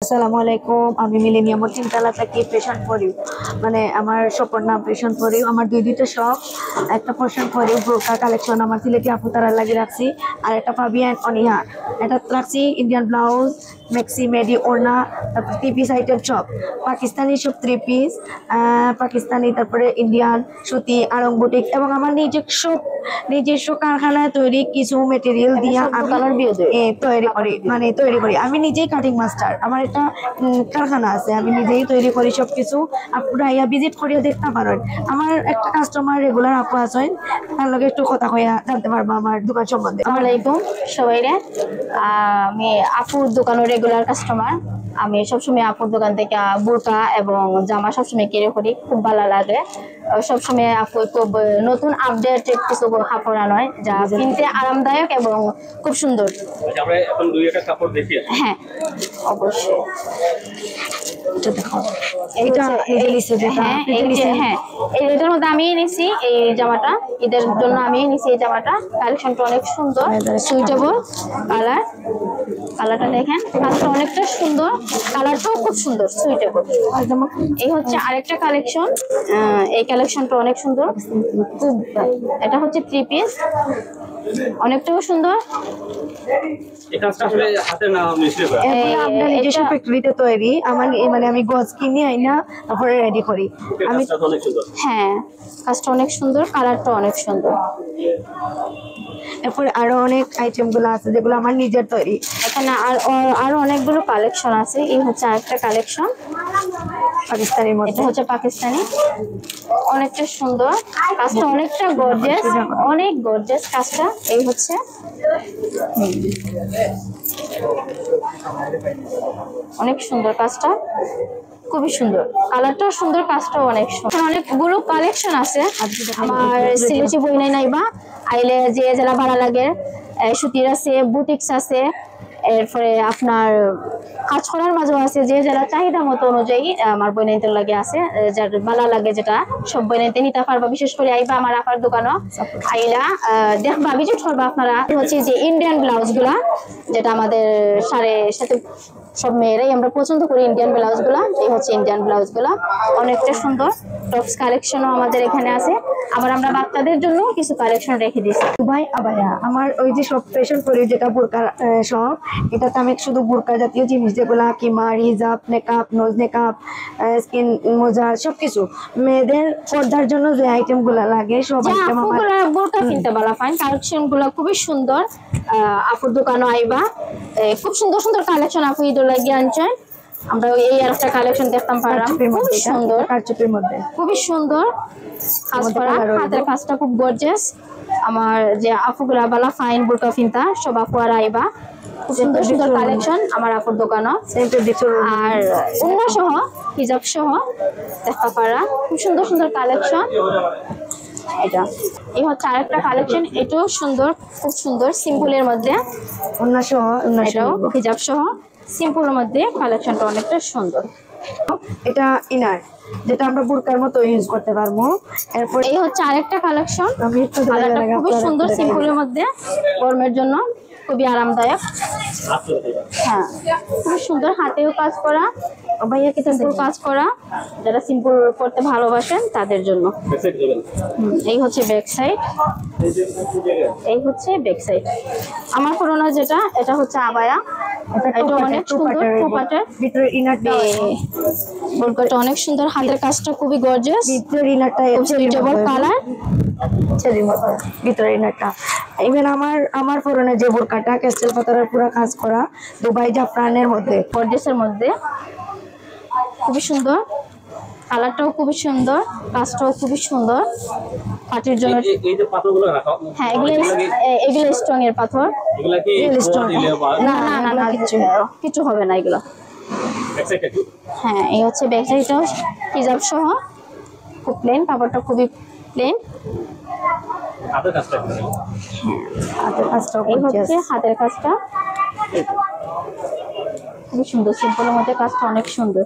আসসালামু আলাইকুম। আমি মিলেনিয়ামের তিনতলা থেকে পেশেন্ট পড়ি, মানে আমার শপের নাম পেশেন্ট পড়ি। আমার দুইটা শপ, একটা পেশেন্ট পড়ি ব্রোকা কালেকশন আমার সিলেটি আপু তারা লাগিয়ে রাখছি, আর একটা পাবিয়ান অনিহা এটা রাখছি। ইন্ডিয়ান ব্লাউজ, মেক্সি, মেডি, ওড়না, তারপর 3 পিস আইটেম সব পাকিস্তানি, সব 3 পিস পাকিস্তানি, তারপরে ইন্ডিয়ান সুতি, আড়ং বুটিক, এবং আমার নিজস্ব কারখানায় তৈরি কিছু মেটেরিয়াল দিয়ে আমি তৈরি করি। আমি নিজেই কাটিং মাস্টার, আমার একটা কারখানা আছে, আমি নিজেই তৈরি করি সবকিছু। আপনারা ইয়া ভিজিট করিয়া দেখতে পারেন। আমার একটা কাস্টমার রেগুলার আপু আছেন, তার লগে একটু কথা কইয়া জানতে পারবো আমার দোকান সম্বন্ধে। আসসালামু আলাইকুম সবাইরে। আমি আপুর দোকানের রেগুলার কাস্টমার। আমি সবসময় আপুর দোকান থেকে বোরকা এবং জামা সবসময় কেড়ে করি, খুব ভালো লাগে। সবসময় আপু খুব নতুন আপডেট কিছু কাপড় আনয় যা কিনতে আরামদায়ক এবং খুব সুন্দর। আমরা এখন দুই একটা কাপড় দেখি। হ্যাঁ অবশ্যই। এটার মধ্যে আমি নিছি এই জামাটা, ঈদের জন্য আমি নিছি এই জামাটা। কালেকশনটা অনেক সুন্দর, সুইটেবল কালারটা দেখেন, কালারটা অনেকটা সুন্দর, কালারটাও খুব সুন্দর, সুইটেবল। এই হচ্ছে আরেকটা কালেকশন, এই কালেকশনটা অনেক সুন্দর, খুব এটা হচ্ছে 3 পিস, অনেকটাও সুন্দর। এই কাজটা আসলে হাতের না মিস্ত্রি করা, আপনার নিজস্ব ফ্যাক্টরিতে তৈরি। আমার মানে আমি গজ কিনে আইনা তারপরে রেডি করি। আমি অনেক সুন্দর। হ্যাঁ কাজটা অনেক সুন্দর, কালারটা অনেক সুন্দর। এরপরে আরো অনেক আইটেম গুলো আছে যেগুলো আমার নিজের তৈরি। এখানে আরো অনেকগুলো কালেকশন আছে। এই হচ্ছে আরেকটা কালেকশন পাকিস্তানের মধ্যে, এটা হচ্ছে পাকিস্তানি, অনেকটা সুন্দর কাজটা, অনেকটা গর্জিয়াস, অনেক গর্জিয়াস কাজটা। এই হচ্ছে অনেক সুন্দর কাজটা, খুবই সুন্দর, কালারটাও সুন্দর, কাজটাও অনেক সুন্দর। অনেকগুলো কালেকশন আছে আমার সিলেটি বই নাইবা আইলে যে জেলা ভাড়া লাগে, সুতির আছে, বুটিক্স আছে, এরপরে আপনার কাজ করার মাঝেও আছে, যে যারা চাহিদা মতো অনুযায়ী আমার বই নাইতে লাগে আছে, যার ভালো লাগে যেটা সব বই নাইতে নিতে পারবা। বিশেষ করে আইবা আমার আপার দোকানও আইলা দেখবা, ভিজিট করবা আপনারা। হচ্ছে যে ইন্ডিয়ান ব্লাউজ গুলা, যেটা আমাদের সাথে সব মেয়েরাই আমরা পছন্দ করি ইন্ডিয়ান ব্লাউজ গুলা। এই হচ্ছে ইন্ডিয়ান ব্লাউজ গুলা, অনেকটা সুন্দর। টপস কালেকশনও আমাদের এখানে আছে, আবার আমরা বাচ্চাদের জন্য কিছু কালেকশন রেখে দিয়েছি। দুবাই আবায়া আমার ওই যে সব ফ্যাশন করি, যেটা বোরকার সব, এটাতে আমি শুধু বোরকা জাতীয় জিনিস যেগুলা কিমার, হিজাব, মেকআপ, নোজ মেকআপ, স্কিন মোজা, সবকিছু মেয়েদের পর্দার জন্য যে আইটেম গুলা লাগে সব আইটেম আমার। বোরকা কিনতে পারা ফাইন, কালেকশন গুলা খুবই সুন্দর। আপুর দোকানও আইবা, খুব সুন্দর সুন্দর কালেকশন আপু ঈদ লাগিয়ে আনছেন। আমরা এই আরেকটা কালেকশন দেখতাম পারলাম, খুবই সুন্দর, কারচুপির মধ্যে খুবই সুন্দর কাজ করা, হাতের কাজটা খুব গর্জিয়াস। আমার যে আপুগুলা বালা ফাইন বোরকা কিনতা সব আপু আর আইবা, খুব সুন্দর সুন্দর কালেকশন আমার আপুর দোকানও। আর অন্য সহ হিজাব সহ দেখতে পারা, খুব সুন্দর সুন্দর কালেকশন। এটা এই হচ্ছে আরেকটা কালেকশন, এটাও সুন্দর, খুব সুন্দর, সিম্পলের মধ্যে, এটাও হিজাব সহ সিম্পলের মধ্যে। কালেকশনটা অনেকটা সুন্দর। এটা ইনার, যেটা আমরা বোরকার মতো ইউজ করতে পারবো। এরপর এই হচ্ছে আরেকটা কালেকশন, আমি একটু খুবই সুন্দর, সিম্পলের মধ্যে, গরমের জন্য খুবই আরামদায়ক। হ্যাঁ খুবই সুন্দর, হাতেও কাজ করা, ভাইয়া কি সিম্পল কাজ করা, যারা সিম্পল করতে ভালোবাসেন তাদের জন্য। এই হচ্ছে ব্যাক সাইড, এই হচ্ছে ব্যাক সাইড। আমার পুরোনো যেটা, এটা হচ্ছে আবায়া, এটা অনেক সুন্দর, টুপাটের ভিতরে ইনারটা, বোরকাটা অনেক সুন্দর, হাতের কাজটা খুবই গর্জিয়াস, ভিতরে ইনারটা সুইটেবল কালার, ছেলের মতো ভিতরে ইনারটা। ইভেন আমার পুরনো যে বোরকাটা ক্যাস্টেল পাথরের পুরো কাজ করা, দুবাই জাফরানের মধ্যে, গর্জিয়াসের মধ্যে, খুবই সুন্দর, কালারটাও খুবই সুন্দর, কাজটাও খুবই সুন্দর। পাটির জন্য এই যে পাথরগুলো রাখা, হ্যাঁ এগুলো স্ট্রং এর পাথর, এগুলা কি না না না না কিছু হবে না এগুলো। হ্যাঁ এই হচ্ছে ব্যাক সাইডটাও হিজাব সহ, খুব প্লেন, কাপড়টা খুবই প্লেন। হাতের কাজটা, হ্যাঁ হাতের কাজটা, এই হচ্ছে হাতের কাজটা খুবই সুন্দর, সিম্পলের মধ্যে কাজটা অনেক সুন্দর।